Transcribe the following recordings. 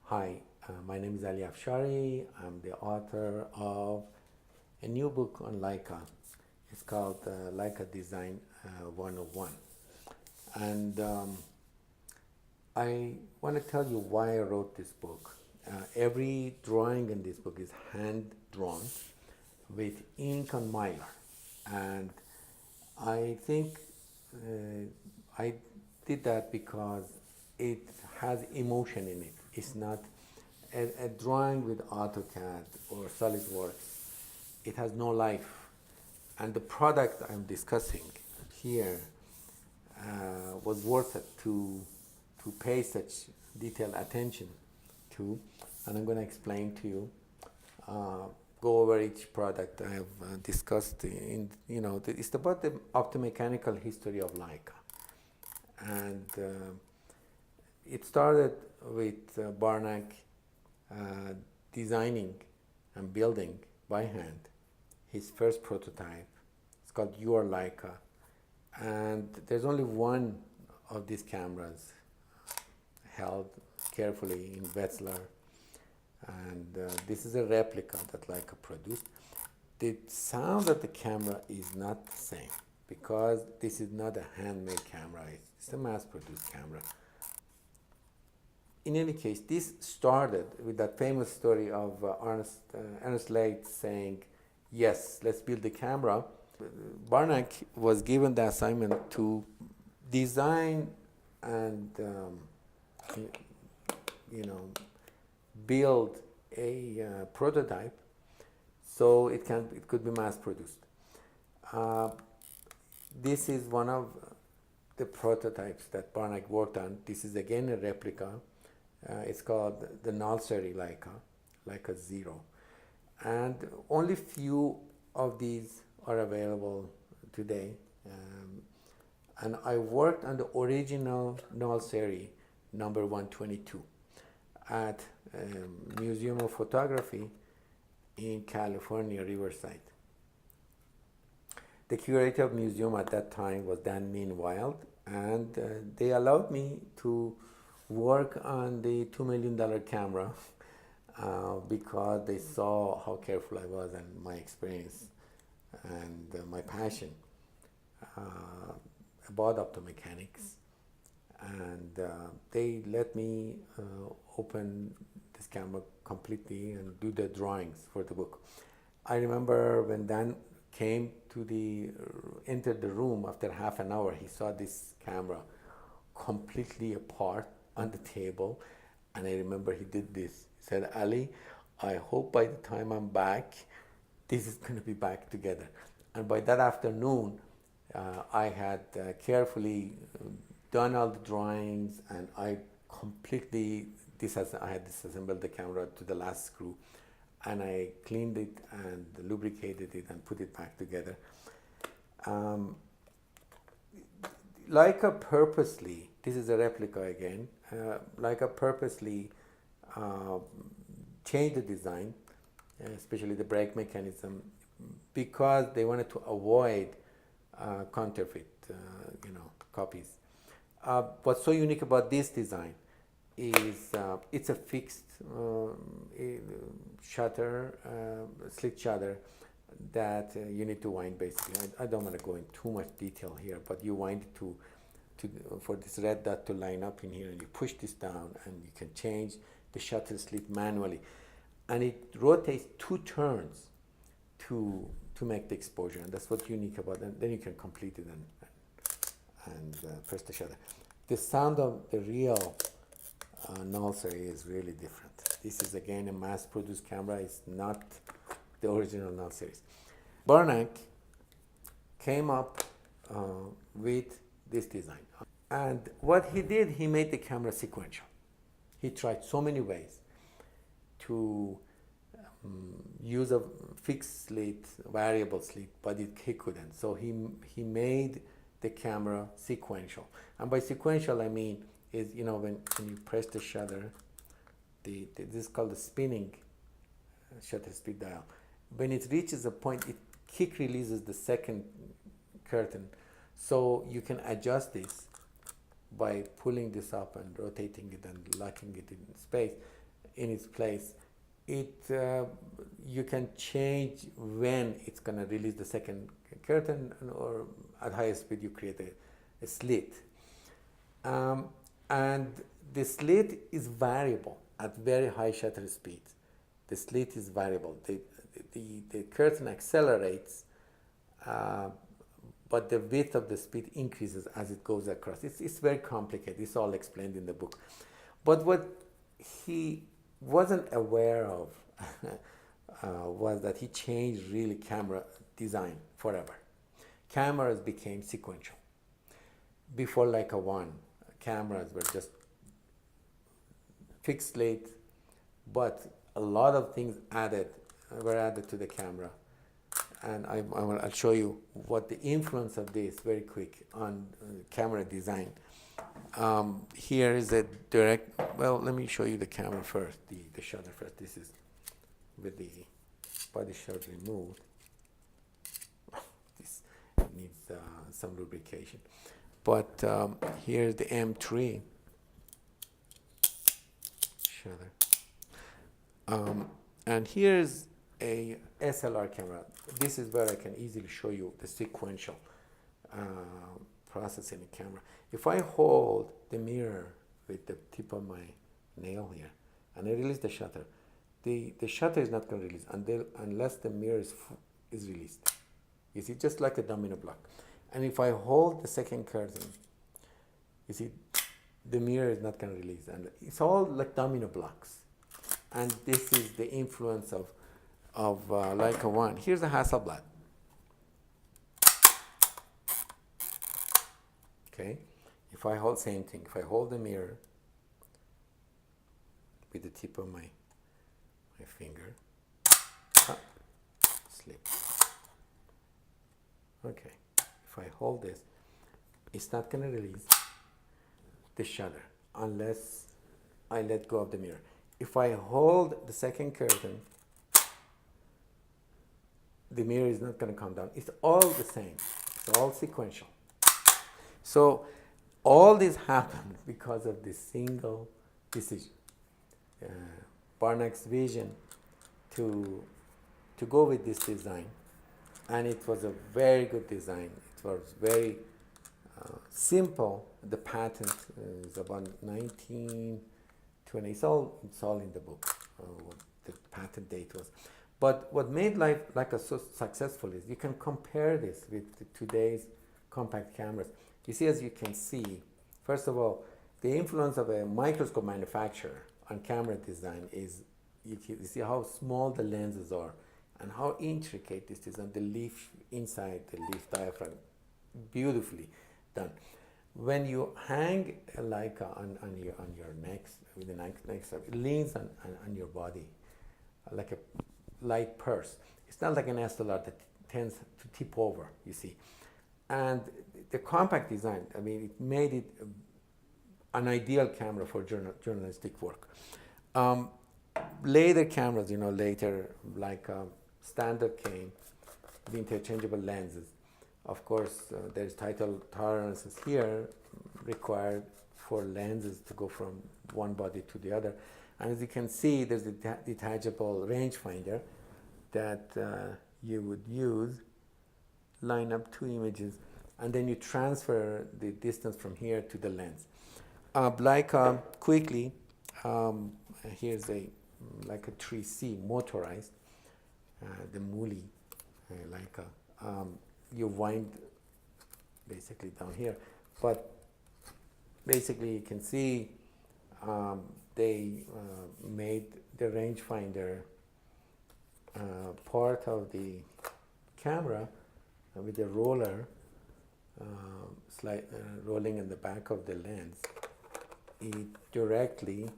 Hi, my name is Ali Afshari. I'm the author of a new book on Leica. It's called Leica Design 101. And I want to tell you why I wrote this book. Every drawing in this book is hand drawn with ink on mylar. And I think I did that because it has emotion in it. It's not a drawing with AutoCAD or SolidWorks. It has no life. And the product I'm discussing here was worth it to pay such detailed attention to. And I'm going to explain to you, go over each product I have discussed. It's about the optomechanical history of Leica. And it started with Barnack designing and building by hand his first prototype. It's called Your Leica. And there's only one of these cameras held carefully in Wetzlar. And this is a replica that Leica produced. The sound of the camera is not the same because this is not a handmade camera, it's a mass-produced camera. In any case, this started with that famous story of Ernest Leitz saying, yes, let's build the camera. Barnack was given the assignment to design and build a prototype so it could be mass produced. This is one of the prototypes that Barnack worked on. This is again a replica. It's called the Nalsari Leica Zero. And only few of these are available today. And I worked on the original Nalsari number 122 at Museum of Photography in California, Riverside. The curator of the museum at that time was Dan Meanwild, and they allowed me to work on the $2 million camera because they saw how careful I was and my experience and my passion about optomechanics. And they let me open this camera completely and do the drawings for the book. I remember when Dan came to entered the room after half an hour, he saw this camera completely apart on the table, and I remember he did this. He said, Ali, I hope by the time I'm back, this is going to be back together. And by that afternoon, I had carefully done all the drawings, and I had disassembled the camera to the last screw, and I cleaned it and lubricated it and put it back together. Leica purposely, this is a replica again, Leica purposely changed the design, especially the brake mechanism, because they wanted to avoid counterfeit copies. What's so unique about this design is it's a fixed shutter, slit shutter that you need to wind basically. I don't want to go in too much detail here, but you wind it for this red dot to line up in here, and you push this down and you can change the shutter slit manually. And it rotates 2 turns to make the exposure, and that's what's unique about it. And then you can complete it and press the shutter. The sound of the real Nalsari is really different. This is again a mass-produced camera. It's not the original Nalsaris. Barnack came up with this design. And what he did, he made the camera sequential. He tried so many ways to use a fixed slit, variable slit, but he couldn't. So he made the camera sequential. And by sequential, I mean is when you press the shutter, this is called the spinning shutter speed dial. When it reaches a point, it kick releases the second curtain. So you can adjust this by pulling this up and rotating it and locking it in space. in its place. You can change when it's going to release the second curtain, or at higher speed you create a slit. And the slit is variable at very high shutter speeds. The slit is variable. The curtain accelerates, but the width of the slit increases as it goes across. It's very complicated. It's all explained in the book. But what he wasn't aware of was that he changed really camera design forever. Cameras became sequential. Before Leica 1, cameras were just fixed slate, but a lot of things were added to the camera. And I'll show you what the influence of this very quick on camera design. Here is a direct, well, let me show you the camera first, the shutter first. This is with the body shot removed. This needs some lubrication. But here's the M3 shutter. And here's a SLR camera. This is where I can easily show you the sequential process in the camera. If I hold the mirror with the tip of my nail here and I release the shutter, the shutter is not going to release unless the mirror is released. You see, just like a domino block. And if I hold the second curtain, you see, the mirror is not going to release. And it's all like domino blocks. And this is the influence of Leica 1. Here's a Hasselblad. Okay, if I hold, same thing, if I hold the mirror with the tip of my finger, slip. Okay, if I hold this, it's not going to release the shutter unless I let go of the mirror. If I hold the second curtain, the mirror is not going to come down. It's all the same. It's all sequential. So all this happened because of this single decision. Barnack's vision to go with this design, and it was a very good design. It was very simple. The patent is about 1920. It's all in the book. What the patent date was. But what made Leica so successful is you can compare this with today's compact cameras. You see, as you can see, first of all, the influence of a microscope manufacturer on camera design is, you see how small the lenses are and how intricate this is, and the leaf inside the leaf diaphragm, beautifully done. When you hang a Leica on your neck, with the neck, it leans on your body like a light purse. It's not like an SLR that tends to tip over, you see. And the compact design, I mean, it made it an ideal camera for journalistic work. Later cameras, later, like standard came with interchangeable lenses. Of course, there's title tolerances here required for lenses to go from one body to the other. And as you can see, there's a detachable rangefinder that you would use, line up two images, and then you transfer the distance from here to the lens. Leica, quickly, here's like a 3C motorized, the Muli Leica. You wind basically down here, but basically you can see they made the rangefinder part of the camera with a roller rolling in the back of the lens. It directly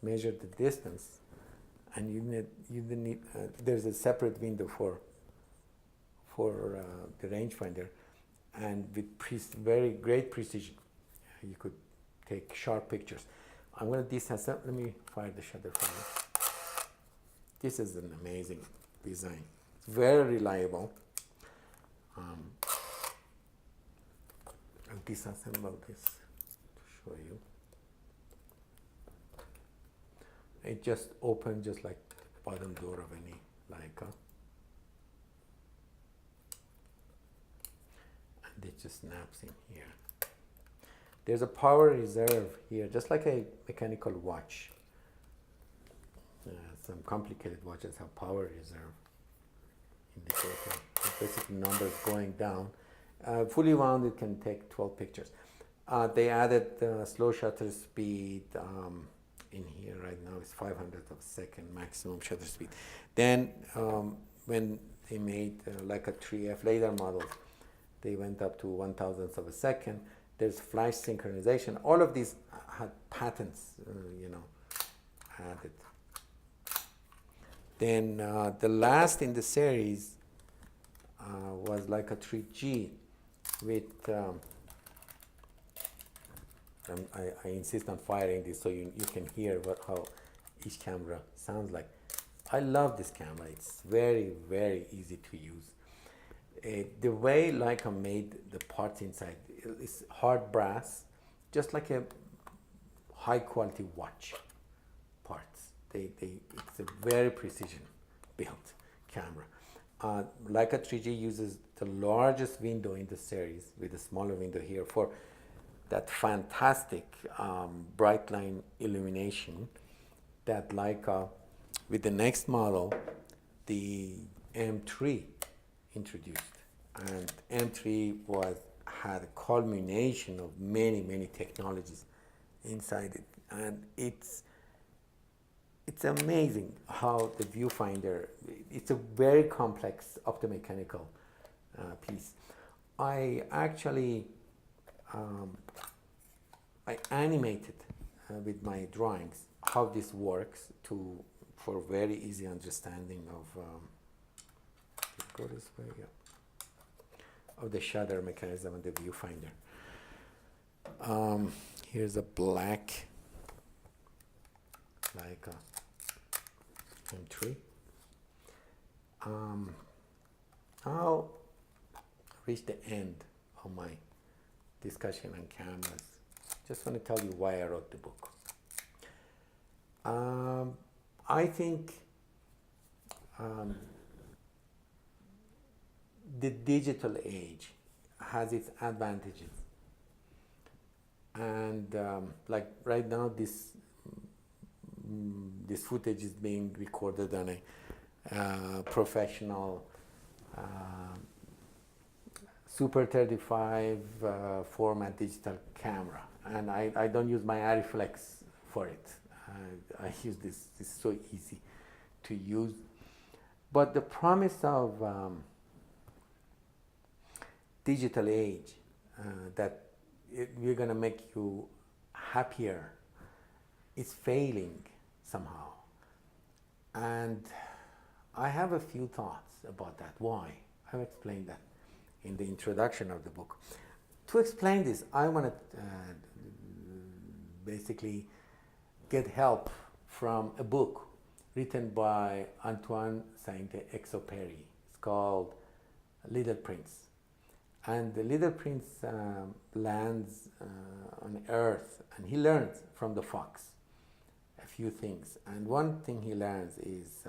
measured the distance, and you need there's a separate window for the rangefinder, and with very great precision you could take sharp pictures. I'm going to disassemble. Let me fire the shutter for you. This is an amazing design. It's very reliable. I'll disassemble this to show you. It just opened just like the bottom door of any Leica. And it just snaps in here. There's a power reserve here, just like a mechanical watch. Some complicated watches have power reserve indicator. Basically numbers going down. Fully wound, it can take 12 pictures. They added slow shutter speed in here right now. It's 500th of a second maximum shutter speed. Then when they made like a 3F later model, they went up to 1,000th of a second. There's flash synchronization. All of these had patents, added. Then the last in the series was like a 3G with, I insist on firing this so you can hear how each camera sounds like. I love this camera. It's very, very easy to use. The way Leica made the parts inside is hard brass, just like a high quality watch parts. It's a very precision built camera. Leica 3G uses the largest window in the series with a smaller window here for that fantastic bright line illumination that Leica, with the next model, the M3, introduced. And M3 had a culmination of many technologies inside it, and it's amazing how the viewfinder, it's a very complex optomechanical piece. I actually I animated with my drawings how this works for very easy understanding of go this way, yeah, of the shutter mechanism and the viewfinder. Here's a black Leica M3. I'll reach the end of my discussion on cameras. Just want to tell you why I wrote the book. I think the digital age has its advantages, and like right now this footage is being recorded on a professional Super 35 format digital camera, and I don't use my Ariflex for it. I use this. It's so easy to use. But the promise of digital age, that we're going to make you happier, is failing somehow. And I have a few thoughts about that. Why? I've explained that in the introduction of the book. To explain this, I want to basically get help from a book written by Antoine Saint-Exupéry. It's called Little Prince. And the Little Prince lands on Earth, and he learns from the fox a few things. And one thing he learns is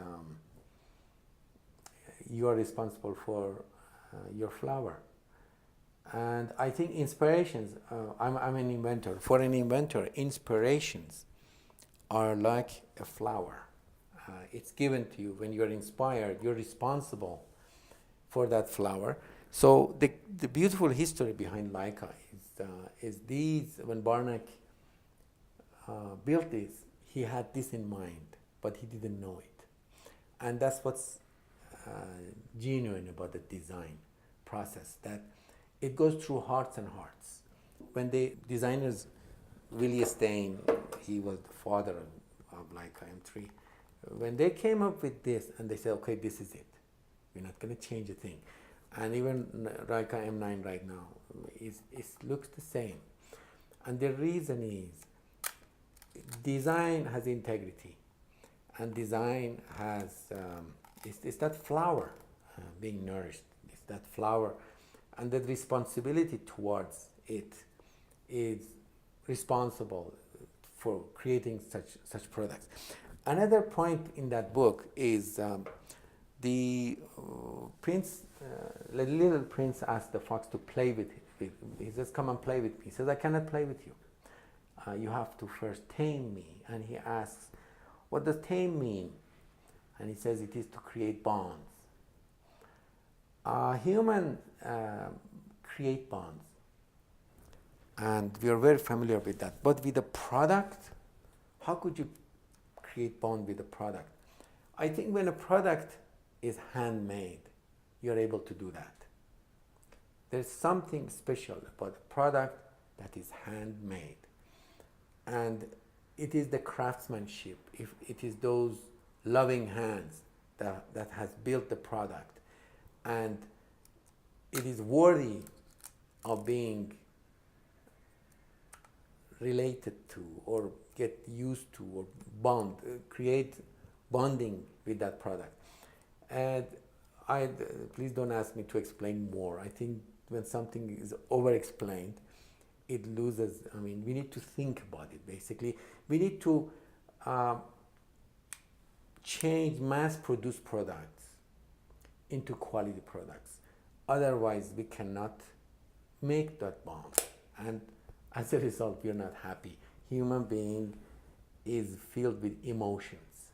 you are responsible for your flower. And I think inspirations, I'm an inventor. For an inventor, inspirations are like a flower. It's given to you. When you're inspired, you're responsible for that flower. So the beautiful history behind Leica is these, when Barnack built this, he had this in mind, but he didn't know it. And that's what's genuine about the design process, that it goes through hearts and hearts. When the designers, Willie Stein, he was the father of Leica M3, when they came up with this and they said, okay, this is it, we're not going to change a thing. And even Leica M9 right now, it looks the same. And the reason is design has integrity, and design has, it's that flower being nourished. It's that flower, and that responsibility towards it is responsible for creating such products. Another point in that book is the prince, the little prince asked the fox to play with him. He says, come and play with me. He says, I cannot play with you. You have to first tame me. And he asks, what does tame mean? And he says, it is to create bonds. Humans create bonds. And we are very familiar with that. But with a product, how could you create bond with a product? I think when a product is handmade, you're able to do that. There's something special about a product that is handmade. And it is the craftsmanship, if it is those loving hands that has built the product, and it is worthy of being related to or get used to or bond, create bonding with that product. And please don't ask me to explain more. I think when something is over-explained, it loses. I mean, we need to think about it. Basically, we need to change mass-produced products into quality products. Otherwise, we cannot make that bond, and as a result, we are not happy. Human being is filled with emotions.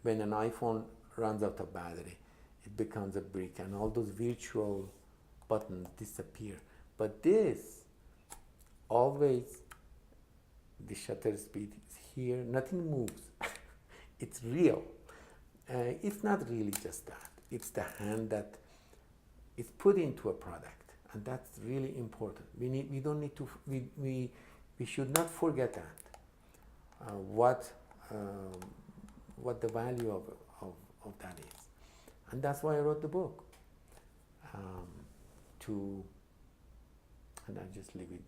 When an iPhone runs out of battery, it becomes a brick, and all those virtual buttons disappear. But this, always, the shutter speed is here, nothing moves. It's real. It's not really just that. It's the hand that is put into a product, and that's really important. We should not forget that. What the value of that is. And that's why I wrote the book. And I just leave it